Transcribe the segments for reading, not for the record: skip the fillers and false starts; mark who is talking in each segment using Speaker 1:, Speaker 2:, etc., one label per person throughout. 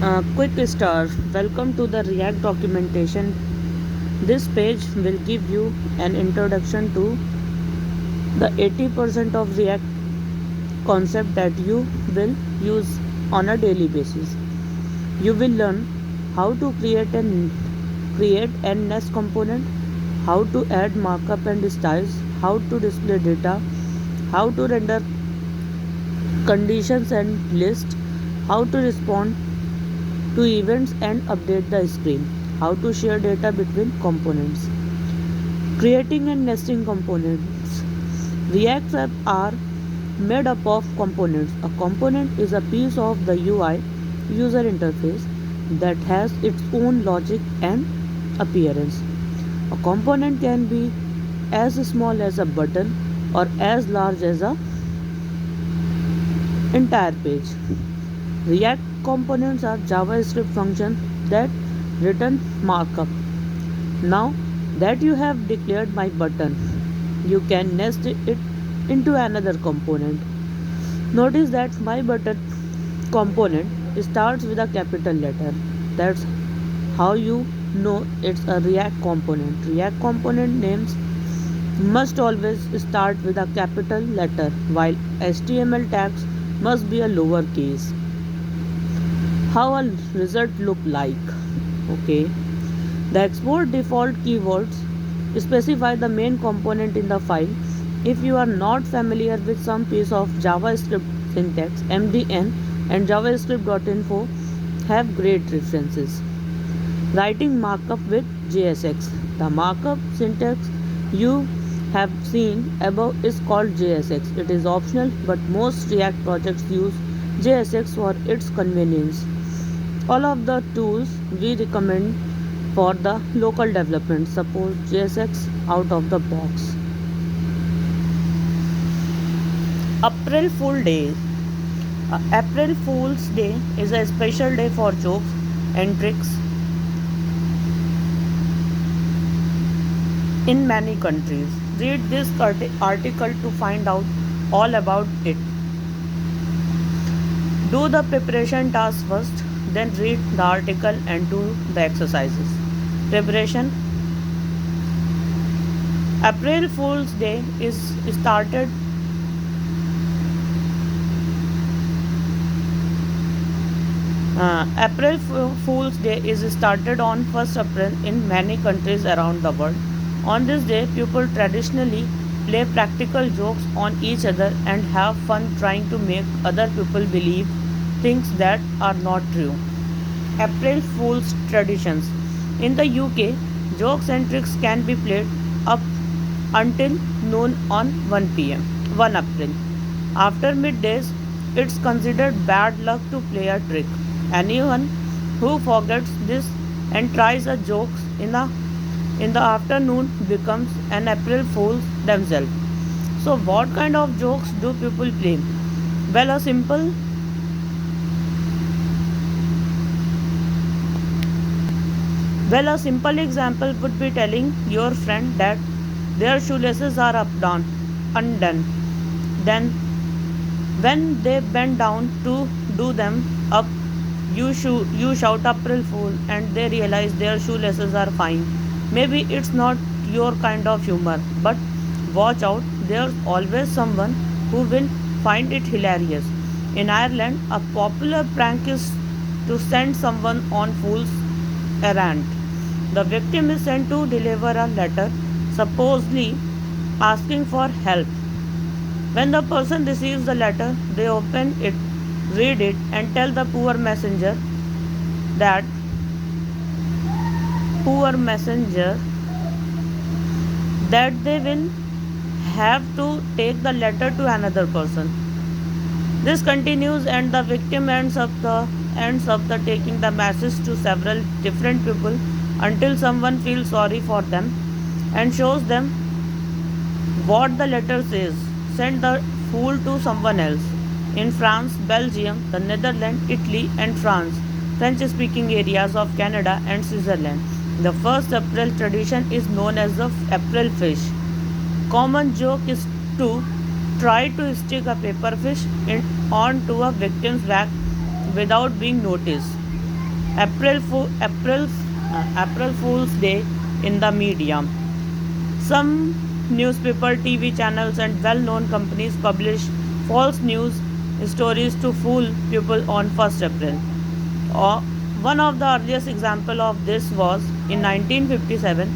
Speaker 1: Quick start. Welcome to the React documentation. This page will give you an introduction to the 80% of React concept that you will use on a daily basis. You will learn how to create and nest component, how to add markup and styles, how to display data, how to render conditions and list, how to respond to events and update the screen, how to share data between components. Creating and nesting components. React apps are made up of components. A component is a piece of the UI user interface that has its own logic and appearance. A component can be as small as a button or as large as a entire page. React components are JavaScript functions that return markup. Now that you have declared my button, you can nest it into another component. Notice that my button component starts with a capital letter. That's how you know it's a React component. React component names must always start with a capital letter, while HTML tags must be a lowercase. How a result look like? Okay, the export default keywords specify the main component in the file. If you are not familiar with some piece of JavaScript syntax, MDN and javascript.info have great references. Writing markup with JSX. The markup syntax you have seen above is called JSX. It is optional, but most React projects use JSX for its convenience. All of the tools we recommend for the local development support JSX out of the box. April Fool Day. April Fool's Day is a special day for jokes and tricks in many countries. Read this article to find out all about it. Do the preparation task first, then read the article and do the exercises. Preparation. April Fool's Day is started April Fool's Day is started on 1st April in many countries around the world. On this day, people traditionally play practical jokes on each other and have fun trying to make other people believe things that are not true. April Fool's traditions. In the UK, jokes and tricks can be played up until noon on 1 pm, 1 April. After middays, it's considered bad luck to play a trick. Anyone who forgets this and tries a joke in the afternoon becomes an April Fool themselves. So, what kind of jokes do people play? Well, a simple example would be telling your friend that their shoelaces are up down, undone. Then, when they bend down to do them up, you shout April Fool and they realize their shoelaces are fine. Maybe it's not your kind of humor, but watch out, there's always someone who will find it hilarious. In Ireland, a popular prank is to send someone on fool's errand. The victim is sent to deliver a letter, supposedly asking for help. When the person receives the letter, they open it, read it, and tell the that poor messenger that they will have to take the letter to another person. This continues and the victim ends up the taking the message to several different people until someone feels sorry for them and shows them what the letter says. Send the fool to someone else. In France, Belgium, the Netherlands, Italy, and France, French speaking areas of Canada and Switzerland, the 1st April tradition is known as the April fish. Common joke is to try to stick a paper fish onto a victim's back without being noticed. April Fool's Day in the media. Some newspaper, TV channels, and well-known companies publish false news stories to fool people on 1st April. Uh, One of the earliest examples of this was in 1957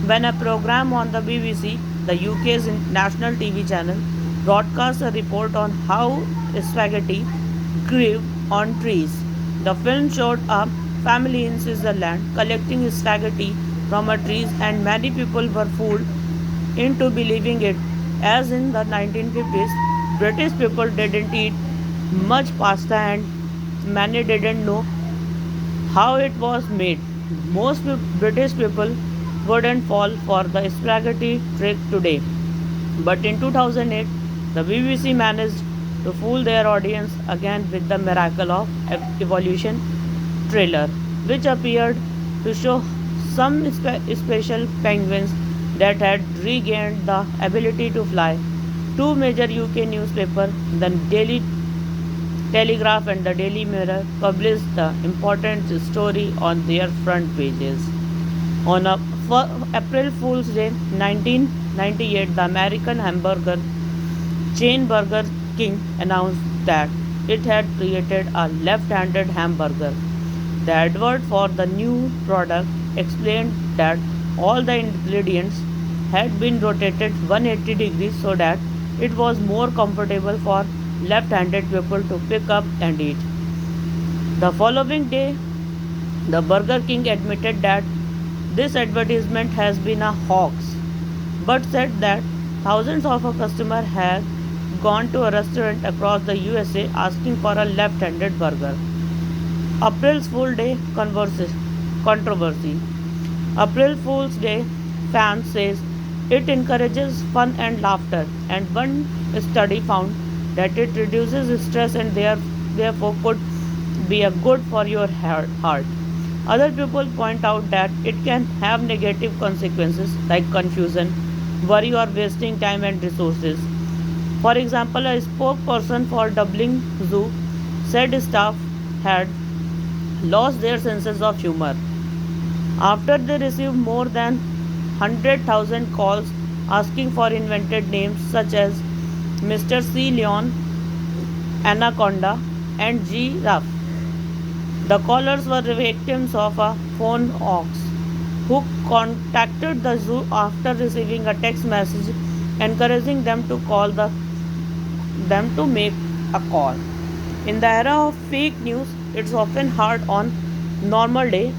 Speaker 1: when a program on the BBC, the UK's national TV channel, broadcast a report on how spaghetti grew on trees. The film showed a family in Switzerland collecting spaghetti from a trees, and many people were fooled into believing it. As in the 1950s, British people didn't eat much pasta and many didn't know how it was made. Most British people wouldn't fall for the spaghetti trick today. But in 2008, the BBC managed to fool their audience again with the Miracle of Evolution trailer, which appeared to show some special penguins that had regained the ability to fly. Two major UK newspapers, the Daily Telegraph and the Daily Mirror, published the important story on their front pages. On April Fool's Day 1998, the American hamburger chain Burger King announced that it had created a left-handed hamburger. The advert for the new product explained that all the ingredients had been rotated 180 degrees so that it was more comfortable for left-handed people to pick up and eat. The following day, the Burger King admitted that this advertisement has been a hoax, but said that thousands of customers had gone to a restaurant across the USA asking for a left-handed burger. April's Fool's Day controversy. April Fool's Day fans says it encourages fun and laughter, and one study found that it reduces stress and therefore could be a good for your heart. Other people point out that it can have negative consequences like confusion, worry, or wasting time and resources. For example, a spokesperson for Dublin Zoo said staff had lost their senses of humor after they received more than 100,000 calls asking for invented names such as Mr. C. Leon, Anaconda, and Giraffe. The callers were victims of a phone hoax who contacted the zoo after receiving a text message encouraging them to make a call. In the era of fake news, it's often hard on normal day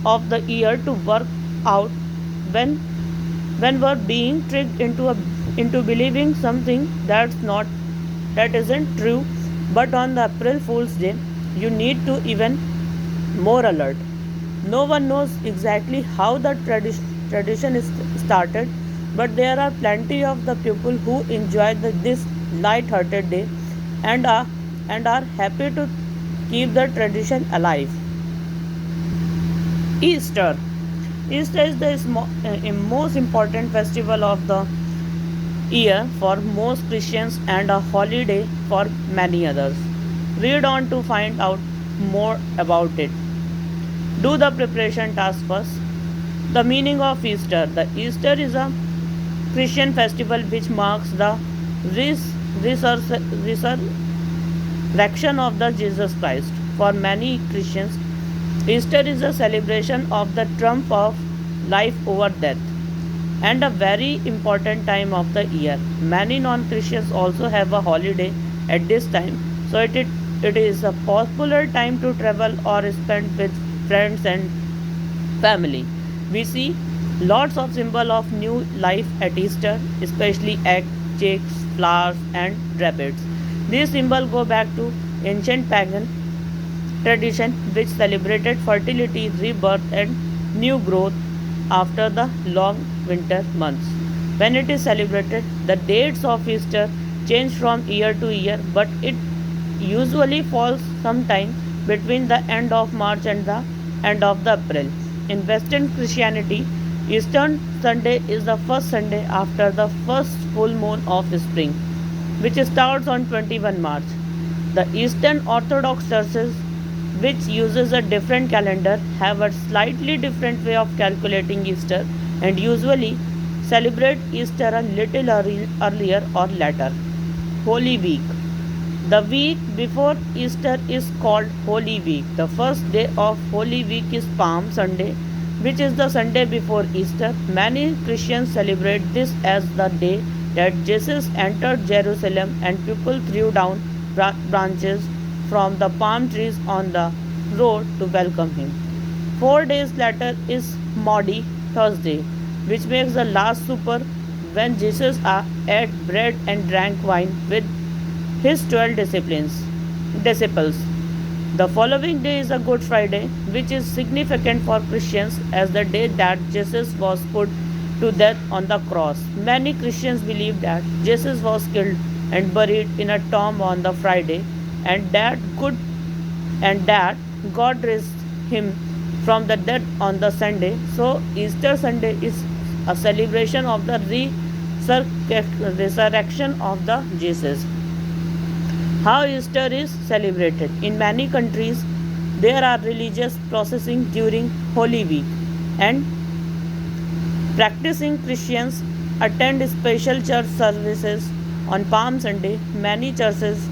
Speaker 1: of the year to work out when we're being tricked into believing something that isn't true. But on the April Fool's Day, you need to even more alert. No one knows exactly how the tradition is started, but there are plenty of the people who enjoy this light-hearted day and are happy to keep the tradition alive. Easter. Easter is the most important festival of the year for most Christians and a holiday for many others. Read on to find out more about it. Do the preparation task first. The meaning of Easter. The Easter is a Christian festival which marks the resurrection of the Jesus Christ. For many Christians, Easter is a celebration of the triumph of life over death and a very important time of the year. Many non-Christians also have a holiday at this time, so it is a popular time to travel or spend with friends and family. We see lots of symbol of new life at Easter, especially eggs, cakes, flowers, and rabbits. These symbols go back to ancient pagan tradition which celebrated fertility, rebirth, and new growth after the long winter months. When it is celebrated, the dates of Easter change from year to year, but it usually falls sometime between the end of March and the end of the April. In Western Christianity, Easter Sunday is the first Sunday after the first full moon of spring, which starts on 21 March. The Eastern Orthodox churches which uses a different calendar, have a slightly different way of calculating Easter and usually celebrate Easter a little earlier or later. Holy Week. The week before Easter is called Holy Week. The first day of Holy Week is Palm Sunday, which is the Sunday before Easter. Many Christians celebrate this as the day that Jesus entered Jerusalem and people threw down branches from the palm trees on the road to welcome him. 4 days later is Maundy Thursday, which makes the Last Supper when Jesus ate bread and drank wine with his 12 disciples. The following day is a Good Friday, which is significant for Christians as the day that Jesus was put to death on the cross. Many Christians believe that Jesus was killed and buried in a tomb on the Friday and that God raised him from the dead on the Sunday. So Easter Sunday is a celebration of the resurrection of the Jesus. How Easter is celebrated. In many countries, there are religious processing during Holy Week, and practicing Christians attend special church services on Palm Sunday. Many churches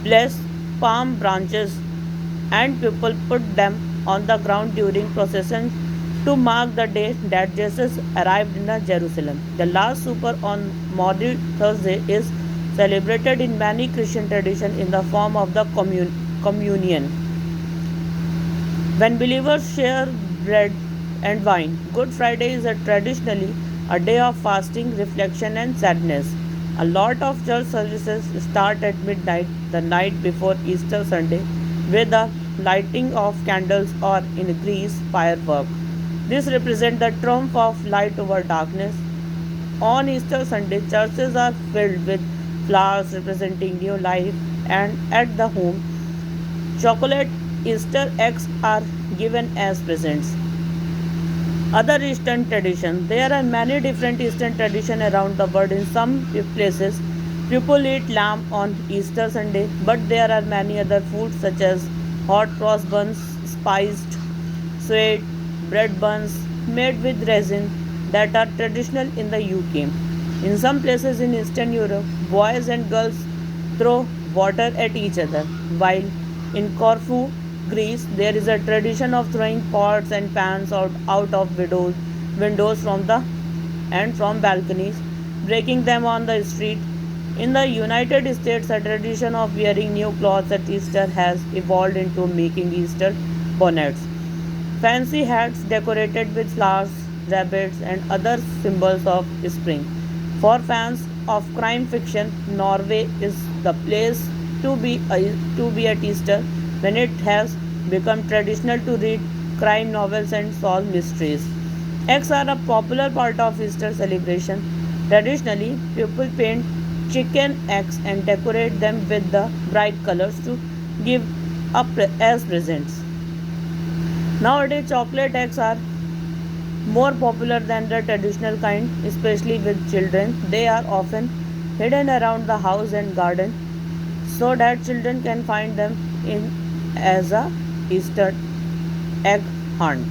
Speaker 1: bless palm branches and people put them on the ground during procession to mark the day that Jesus arrived in Jerusalem. The Last Supper on Maundy Thursday is celebrated in many Christian traditions in the form of the communion. When believers share bread and wine, Good Friday is traditionally a day of fasting, reflection, and sadness. A lot of church services start at midnight the night before Easter Sunday with the lighting of candles or in Greece fireworks. This represents the triumph of light over darkness. On Easter Sunday, churches are filled with flowers representing new life, and at the home, chocolate Easter eggs are given as presents. Other Eastern traditions. There are many different Eastern traditions around the world. In some places, people eat lamb on Easter Sunday, but there are many other foods such as hot cross buns, spiced sweet bread buns made with resin that are traditional in the UK. In some places in Eastern Europe, boys and girls throw water at each other, while in Corfu, Greece, there is a tradition of throwing pots and pans out of windows from balconies, breaking them on the street. In the United States, a tradition of wearing new clothes at Easter has evolved into making Easter bonnets, fancy hats decorated with flowers, rabbits, and other symbols of spring. For fans of crime fiction, Norway is the place to be at Easter when it has become traditional to read crime novels and solve mysteries. Eggs are a popular part of Easter celebration. Traditionally, people paint chicken eggs and decorate them with the bright colors to give up as presents. Nowadays, chocolate eggs are more popular than the traditional kind, especially with children. They are often hidden around the house and garden so that children can find them in as a Easter egg hunt.